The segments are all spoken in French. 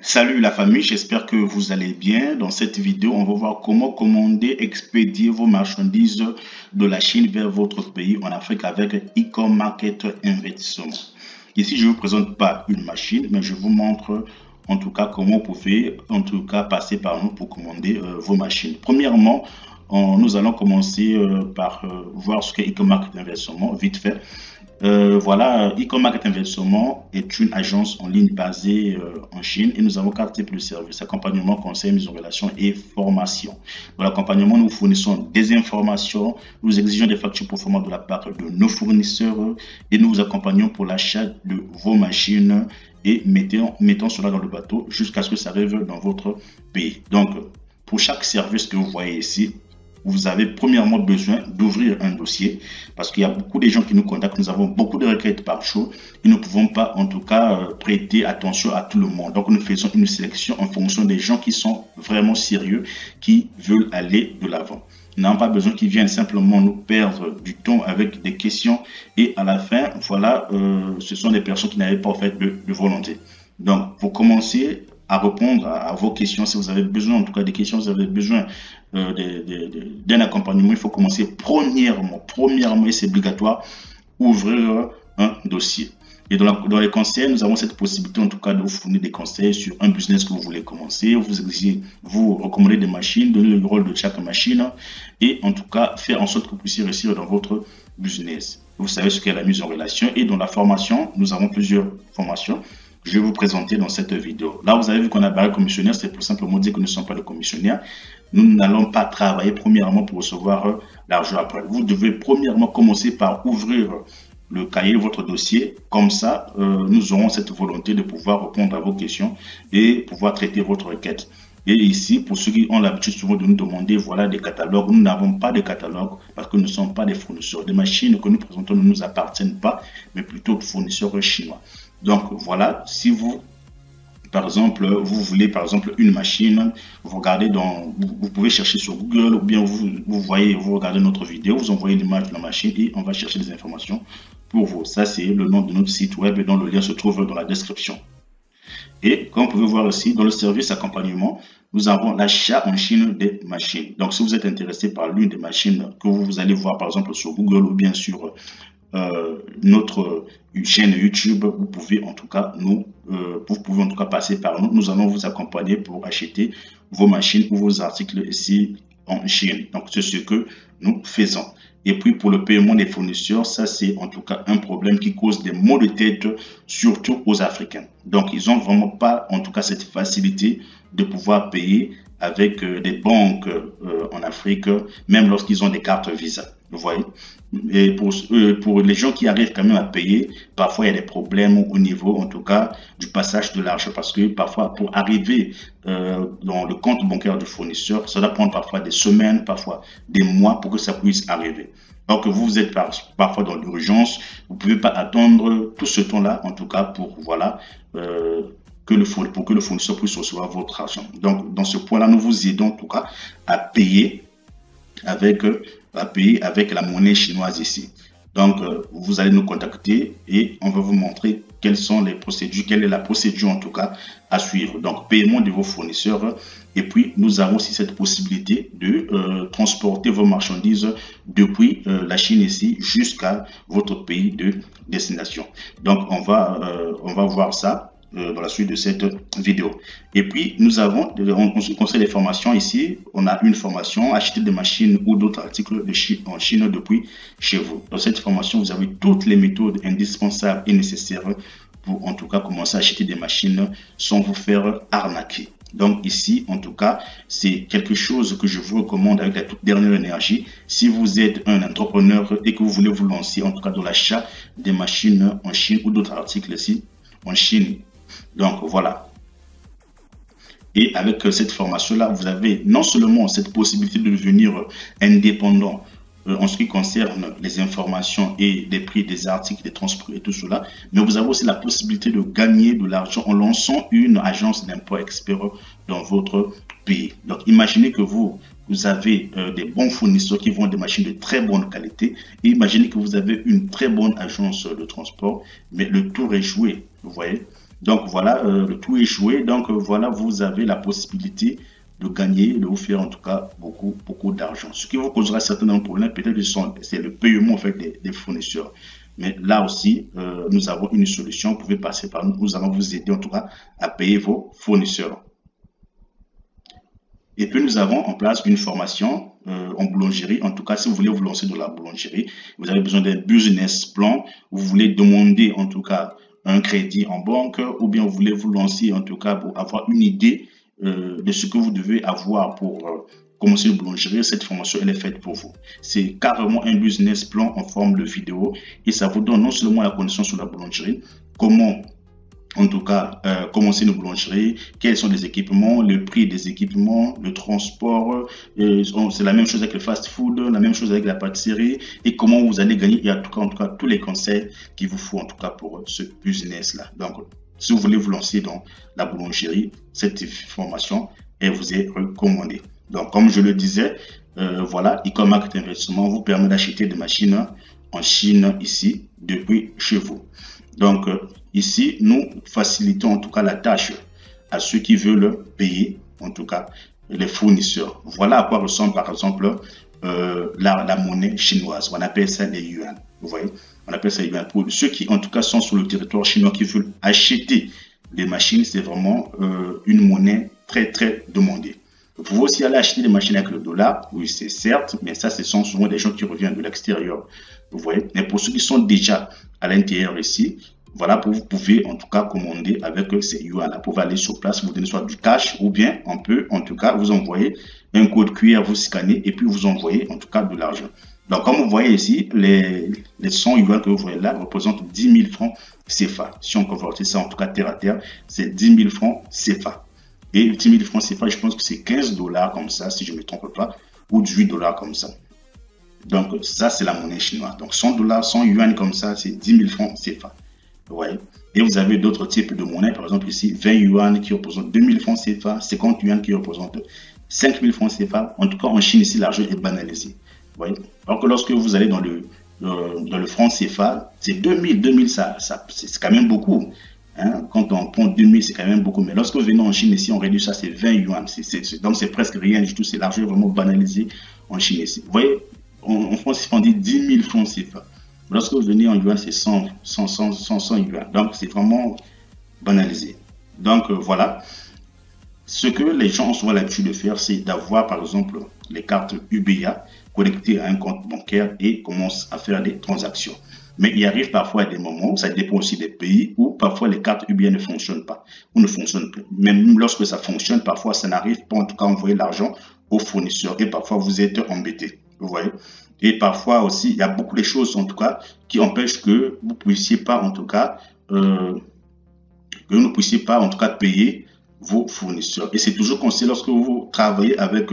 Salut la famille, j'espère que vous allez bien. Dans cette vidéo, on va voir comment commander, expédier vos marchandises de la Chine vers votre pays en Afrique avec e-com market investissement. Ici, je ne vous présente pas une machine, mais je vous montre en tout cas comment vous pouvez en tout cas passer par nous pour commander vos machines. Premièrement, nous allons commencer par voir ce qu'est e-com market investissement, vite fait. Voilà, e-com market investissement est une agence en ligne basée en Chine et nous avons 4 types de services: accompagnement, conseil, mise en relation et formation. Dans l'accompagnement, nous fournissons des informations, nous exigeons des factures pour format de la part de nos fournisseurs et nous vous accompagnons pour l'achat de vos machines et mettons cela dans le bateau jusqu'à ce que ça arrive dans votre pays. Donc, pour chaque service que vous voyez ici, vous avez premièrement besoin d'ouvrir un dossier parce qu'il y a beaucoup de gens qui nous contactent. Nous avons beaucoup de requêtes par jour et nous ne pouvons pas en tout cas prêter attention à tout le monde. Donc nous faisons une sélection en fonction des gens qui sont vraiment sérieux, qui veulent aller de l'avant. Nous n'avons pas besoin qu'ils viennent simplement nous perdre du temps avec des questions et à la fin, voilà, ce sont des personnes qui n'avaient pas en fait de volonté. Donc pour commencer à répondre à vos questions, si vous avez besoin en tout cas des questions, vous avez besoin d'un accompagnement, il faut commencer premièrement, et c'est obligatoire, ouvrir un dossier. Et dans les conseils, nous avons cette possibilité en tout cas de vous fournir des conseils sur un business que vous voulez commencer. Vous recommandez des machines, donner le rôle de chaque machine et en tout cas faire en sorte que vous puissiez réussir dans votre business. Vous savez ce qu'est la mise en relation et dans la formation, nous avons plusieurs formations. Je vais vous présenter dans cette vidéo. Là, vous avez vu qu'on a barré commissionnaire, c'est pour simplement dire que nous ne sommes pas des commissionnaires. Nous n'allons pas travailler premièrement pour recevoir l'argent après. Vous devez premièrement commencer par ouvrir le cahier, votre dossier. Comme ça, nous aurons cette volonté de pouvoir répondre à vos questions et pouvoir traiter votre requête. Et ici, pour ceux qui ont l'habitude souvent de nous demander, voilà, des catalogues. Nous n'avons pas de catalogue parce que nous ne sommes pas des fournisseurs. Les machines que nous présentons ne nous appartiennent pas, mais plutôt aux fournisseurs chinois. Donc voilà, si vous, par exemple, vous voulez par exemple une machine, vous regardez vous pouvez chercher sur Google ou bien vous regardez notre vidéo, vous envoyez l'image de la machine et on va chercher des informations pour vous. Ça, c'est le nom de notre site web et dont le lien se trouve dans la description. Et comme vous pouvez voir aussi, dans le service accompagnement, nous avons l'achat en Chine des machines. Donc, si vous êtes intéressé par l'une des machines que vous allez voir par exemple sur Google ou bien sur notre chaîne YouTube, vous pouvez en tout cas passer par nous. Nous allons vous accompagner pour acheter vos machines ou vos articles ici en Chine. Donc, c'est ce que nous faisons. Et puis, pour le paiement des fournisseurs, ça, c'est en tout cas un problème qui cause des maux de tête, surtout aux Africains. Donc, ils n'ont vraiment pas, en tout cas, cette facilité de pouvoir payer avec des banques en Afrique, même lorsqu'ils ont des cartes Visa. Vous voyez? Et pour les gens qui arrivent quand même à payer, parfois il y a des problèmes au niveau, en tout cas, du passage de l'argent. Parce que parfois, pour arriver dans le compte bancaire du fournisseur, ça doit prendre parfois des semaines, parfois des mois pour que ça puisse arriver. Donc, vous êtes parfois dans l'urgence, vous ne pouvez pas attendre tout ce temps-là, en tout cas, pour, voilà, pour que le fournisseur puisse recevoir votre argent. Donc, dans ce point-là, nous vous aidons en tout cas à payer avec la monnaie chinoise ici. Donc, vous allez nous contacter et on va vous montrer quelles sont les procédures, quelle est la procédure en tout cas à suivre. Donc, paiement de vos fournisseurs. Et puis, nous avons aussi cette possibilité de transporter vos marchandises depuis la Chine ici jusqu'à votre pays de destination. Donc, on va voir ça dans la suite de cette vidéo. Et puis, nous avons, en ce qui concerne les formations ici, on a une formation, acheter des machines ou d'autres articles en Chine depuis chez vous. Dans cette formation, vous avez toutes les méthodes indispensables et nécessaires pour, en tout cas, commencer à acheter des machines sans vous faire arnaquer. Donc ici, en tout cas, c'est quelque chose que je vous recommande avec la toute dernière énergie. Si vous êtes un entrepreneur et que vous voulez vous lancer, en tout cas, dans l'achat des machines en Chine ou d'autres articles ici en Chine. Donc voilà. Et avec cette formation-là, vous avez non seulement cette possibilité de devenir indépendant en ce qui concerne les informations et les prix des articles, des transports et tout cela, mais vous avez aussi la possibilité de gagner de l'argent en lançant une agence d'impôt expert dans votre pays. Donc imaginez que vous avez des bons fournisseurs qui vendent des machines de très bonne qualité et imaginez que vous avez une très bonne agence de transport, mais le tour est joué, vous voyez. Donc voilà, le tout est joué. Donc voilà, vous avez la possibilité de gagner, de vous faire en tout cas beaucoup d'argent. Ce qui vous causera certainement problème, peut-être c'est le paiement en fait des fournisseurs. Mais là aussi, nous avons une solution. Vous pouvez passer par nous. Nous allons vous aider en tout cas à payer vos fournisseurs. Et puis nous avons en place une formation en boulangerie. En tout cas, si vous voulez vous lancer dans la boulangerie, vous avez besoin d'un business plan. Vous voulez demander en tout cas un crédit en banque, ou bien vous voulez vous lancer en tout cas pour avoir une idée de ce que vous devez avoir pour commencer une boulangerie. Cette formation, elle est faite pour vous. C'est carrément un business plan en forme de vidéo et ça vous donne non seulement la connaissance sur la boulangerie, comment en tout cas, commencer une boulangerie, quels sont les équipements, le prix des équipements, le transport, c'est la même chose avec le fast-food, la même chose avec la pâtisserie, et comment vous allez gagner, et en tout cas, tous les conseils qu'il vous faut en tout cas pour ce business-là. Donc, si vous voulez vous lancer dans la boulangerie, cette formation, elle vous est recommandée. Donc, comme je le disais, voilà, e-commerce Market Investissement vous permet d'acheter des machines en Chine ici, depuis chez vous. Donc, ici, nous facilitons en tout cas la tâche à ceux qui veulent payer, en tout cas, les fournisseurs. Voilà à quoi ressemble par exemple la monnaie chinoise. On appelle ça les yuan. Vous voyez, on appelle ça les yuan. Pour ceux qui, en tout cas, sont sur le territoire chinois qui veulent acheter les machines, c'est vraiment une monnaie très, très demandée. Vous pouvez aussi aller acheter des machines avec le dollar, oui, c'est certes, mais ça, ce sont souvent des gens qui reviennent de l'extérieur. Vous voyez, mais pour ceux qui sont déjà à l'intérieur ici, voilà, vous pouvez en tout cas commander avec ces yuan. Vous pouvez aller sur place, vous donner soit du cash ou bien on peut en tout cas vous envoyer un code QR, vous scannez et puis vous envoyez en tout cas de l'argent. Donc, comme vous voyez ici, les 100 yuan que vous voyez là représentent 10 000 francs CFA. Si on convertit ça en tout cas terre à terre, c'est 10 000 francs CFA. Et 10 000 francs CFA, je pense que c'est 15 $ comme ça, si je ne me trompe pas, ou 18 $ comme ça. Donc, ça, c'est la monnaie chinoise. Donc, 100 $, 100 yuan comme ça, c'est 10 000 francs CFA. Ouais. Et vous avez d'autres types de monnaies, par exemple ici, 20 yuan qui représentent 2 000 francs CFA, 50 yuan qui représentent 5 000 francs CFA. En tout cas, en Chine, ici, l'argent est banalisé. Ouais. Alors que lorsque vous allez dans le franc CFA, c'est 2000, c'est quand même beaucoup. Hein, quand on prend 2000, c'est quand même beaucoup. Mais lorsque vous venez en Chine ici, on réduit ça, c'est 20 yuan. Donc, c'est presque rien du tout. C'est l'argent vraiment banalisé en Chine ici. Vous voyez, en France, on dit 10 000 francs CFA. Lorsque vous venez en yuan, c'est 100 yuan. Donc, c'est vraiment banalisé. Donc, voilà. Ce que les gens ont souvent l'habitude de faire, c'est d'avoir, par exemple, les cartes UBA connectées à un compte bancaire et commencent à faire des transactions. Mais il arrive parfois à des moments, ça dépend aussi des pays, où parfois les cartes UBA ne fonctionnent pas ou ne fonctionnent plus. Même lorsque ça fonctionne, parfois ça n'arrive pas en tout cas à envoyer l'argent aux fournisseurs et parfois vous êtes embêté. Vous voyez? Et parfois aussi, il y a beaucoup de choses en tout cas qui empêchent que vous ne puissiez pas en tout cas payer vos fournisseurs. Et c'est toujours conseillé lorsque vous travaillez avec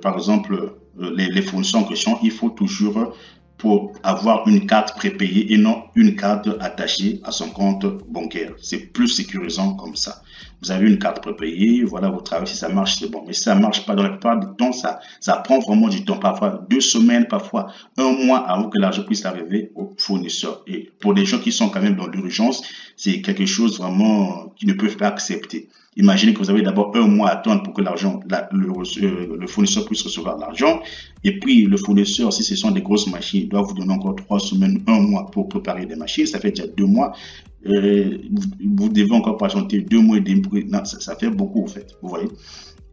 par exemple les fournisseurs en question, il faut toujours pour avoir une carte prépayée et non une carte attachée à son compte bancaire. C'est plus sécurisant comme ça. Vous avez une carte prépayée, voilà, vous travaillez, si ça marche, c'est bon. Mais si ça ne marche pas, dans la plupart du temps, ça prend vraiment du temps, parfois 2 semaines, parfois 1 mois avant que l'argent puisse arriver au fournisseur. Et pour des gens qui sont quand même dans l'urgence, c'est quelque chose vraiment qu'ils ne peuvent pas accepter. Imaginez que vous avez d'abord 1 mois à attendre pour que le fournisseur puisse recevoir l'argent. Et puis, le fournisseur, si ce sont des grosses machines, il doit vous donner encore 3 semaines, 1 mois pour préparer des machines. Ça fait déjà 2 mois. Vous devez encore patienter 2 mois et demi. Non, ça fait beaucoup, en fait. Vous voyez?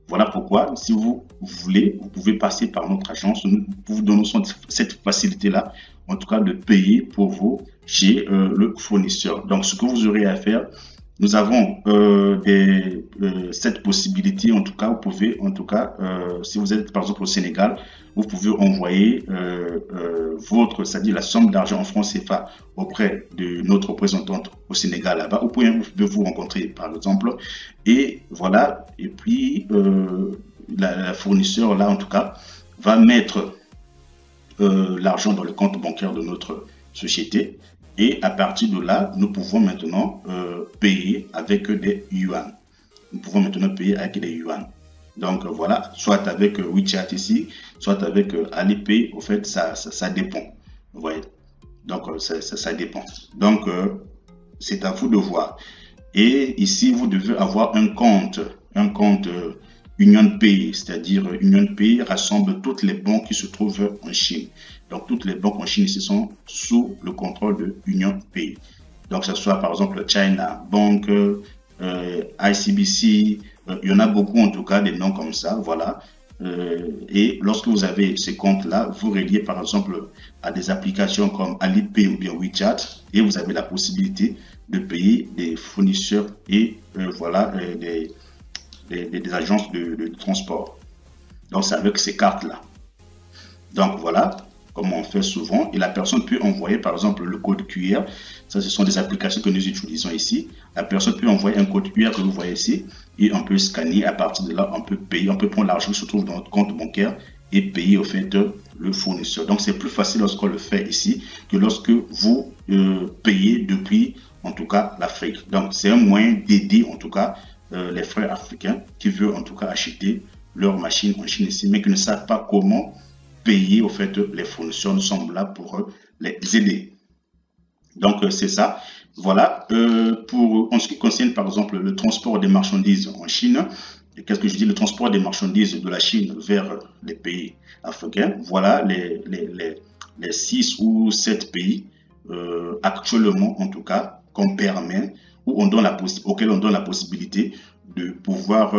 Voilà pourquoi, si vous voulez, vous pouvez passer par notre agence. Nous vous donnons cette facilité-là, en tout cas de payer pour vous chez le fournisseur. Donc, ce que vous aurez à faire, nous avons cette possibilité, en tout cas, vous pouvez, en tout cas, si vous êtes par exemple au Sénégal, vous pouvez envoyer c'est-à-dire la somme d'argent en francs CFA auprès de notre représentante au Sénégal là-bas. Vous pouvez vous rencontrer par exemple. Et voilà, et puis la fournisseur là, en tout cas, va mettre l'argent dans le compte bancaire de notre société. Et à partir de là, nous pouvons maintenant payer avec des yuan. Nous pouvons maintenant payer avec des yuan. Donc voilà, soit avec WeChat ici, soit avec Alipay. Au fait, ça dépend. Vous voyez. Donc ça dépend. Donc c'est à vous de voir. Et ici, vous devez avoir un compte UnionPay, c'est-à-dire UnionPay rassemble toutes les banques qui se trouvent en Chine. Donc, toutes les banques en Chine ici sont sous le contrôle de UnionPay. Donc, que ce soit par exemple China Bank, ICBC, il y en a beaucoup en tout cas, des noms comme ça, voilà. Et lorsque vous avez ces comptes-là, vous reliez par exemple à des applications comme Alipay ou bien WeChat et vous avez la possibilité de payer des fournisseurs et voilà, des agences de transport. Donc, c'est avec ces cartes-là. Donc, voilà comme on fait souvent. Et la personne peut envoyer, par exemple, le code QR. Ça, ce sont des applications que nous utilisons ici. La personne peut envoyer un code QR que vous voyez ici. Et on peut scanner. À partir de là, on peut payer. On peut prendre l'argent qui se trouve dans notre compte bancaire et payer, au fait, le fournisseur. Donc, c'est plus facile lorsqu'on le fait ici que lorsque vous payez depuis, en tout cas, l'Afrique. Donc, c'est un moyen d'aider, en tout cas, les frères africains qui veulent, en tout cas, acheter leur machine en Chine ici, mais qui ne savent pas comment payer, au fait, les fournisseurs. Nous sommes là pour les aider. Donc, c'est ça. Voilà. En ce qui concerne, par exemple, le transport des marchandises en Chine, qu'est-ce que je dis? Le transport des marchandises de la Chine vers les pays africains. Voilà les 6 ou 7 pays actuellement, en tout cas, qu'on permet ou auxquels on donne la possibilité de pouvoir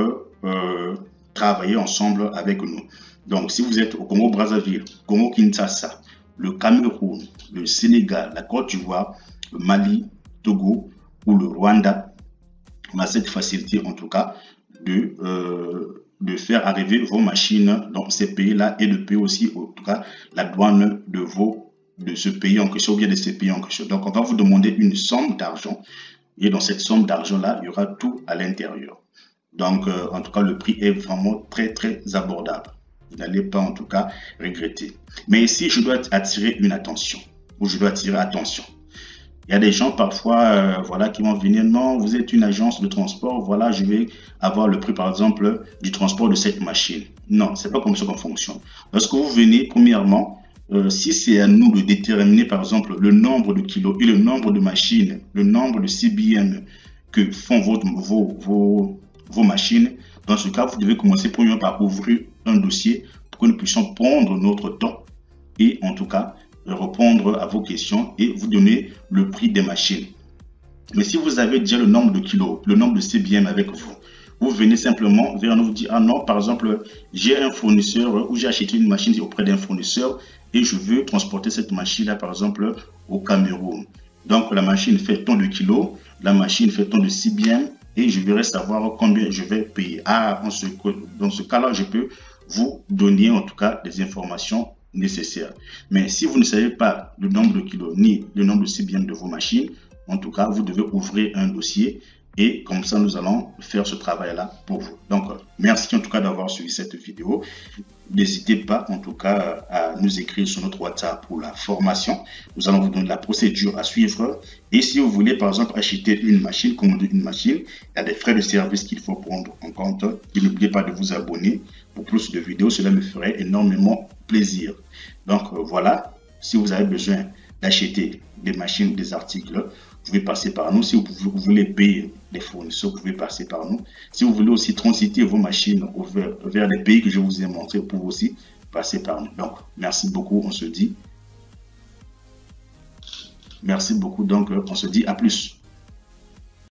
travailler ensemble avec nous. Donc, si vous êtes au Congo-Brazzaville, Congo-Kinshasa, le Cameroun, le Sénégal, la Côte d'Ivoire, le Mali, Togo ou le Rwanda, on a cette facilité en tout cas de faire arriver vos machines dans ces pays-là et de payer aussi en tout cas la douane de ce pays en question ou bien de ces pays en question. Donc, on va vous demander une somme d'argent et dans cette somme d'argent-là, il y aura tout à l'intérieur. Donc, en tout cas, le prix est vraiment très, très abordable. Vous n'allez pas, en tout cas, regretter. Mais ici, je dois attirer une attention, ou je dois attirer attention. Il y a des gens, parfois, voilà, qui vont venir, non, vous êtes une agence de transport, voilà, je vais avoir le prix, par exemple, du transport de cette machine. Non, c'est pas comme ça qu'on fonctionne. Lorsque vous venez, premièrement, si c'est à nous de déterminer, par exemple, le nombre de kilos et le nombre de machines, le nombre de CBM que font vos machines, dans ce cas, vous devez commencer premièrement par ouvrir un dossier pour que nous puissions prendre notre temps et en tout cas répondre à vos questions et vous donner le prix des machines. Mais si vous avez déjà le nombre de kilos, le nombre de CBM avec vous, vous venez simplement vers nous, vous dire, ah non, par exemple, j'ai un fournisseur ou j'ai acheté une machine auprès d'un fournisseur et je veux transporter cette machine-là, par exemple, au Cameroun. Donc, la machine fait tant de kilos, la machine fait tant de CBM et je voudrais savoir combien je vais payer. Ah, dans ce cas-là, je peux vous donner en tout cas des informations nécessaires. Mais si vous ne savez pas le nombre de kilos ni le nombre de CBM de vos machines, en tout cas, vous devez ouvrir un dossier et comme ça, nous allons faire ce travail-là pour vous. Donc, merci en tout cas d'avoir suivi cette vidéo. N'hésitez pas en tout cas à nous écrire sur notre WhatsApp pour la formation. Nous allons vous donner la procédure à suivre. Et si vous voulez par exemple acheter une machine, commander une machine, il y a des frais de service qu'il faut prendre en compte. Et n'oubliez pas de vous abonner pour plus de vidéos. Cela me ferait énormément plaisir. Donc voilà, si vous avez besoin d'acheter des machines ou des articles, vous pouvez passer par nous. Si vous voulez payer les fournisseurs, vous pouvez passer par nous. Si vous voulez aussi transiter vos machines vers les pays que je vous ai montrés, vous pouvez aussi passer par nous. Donc, merci beaucoup. On se dit. Merci beaucoup. Donc, on se dit à plus.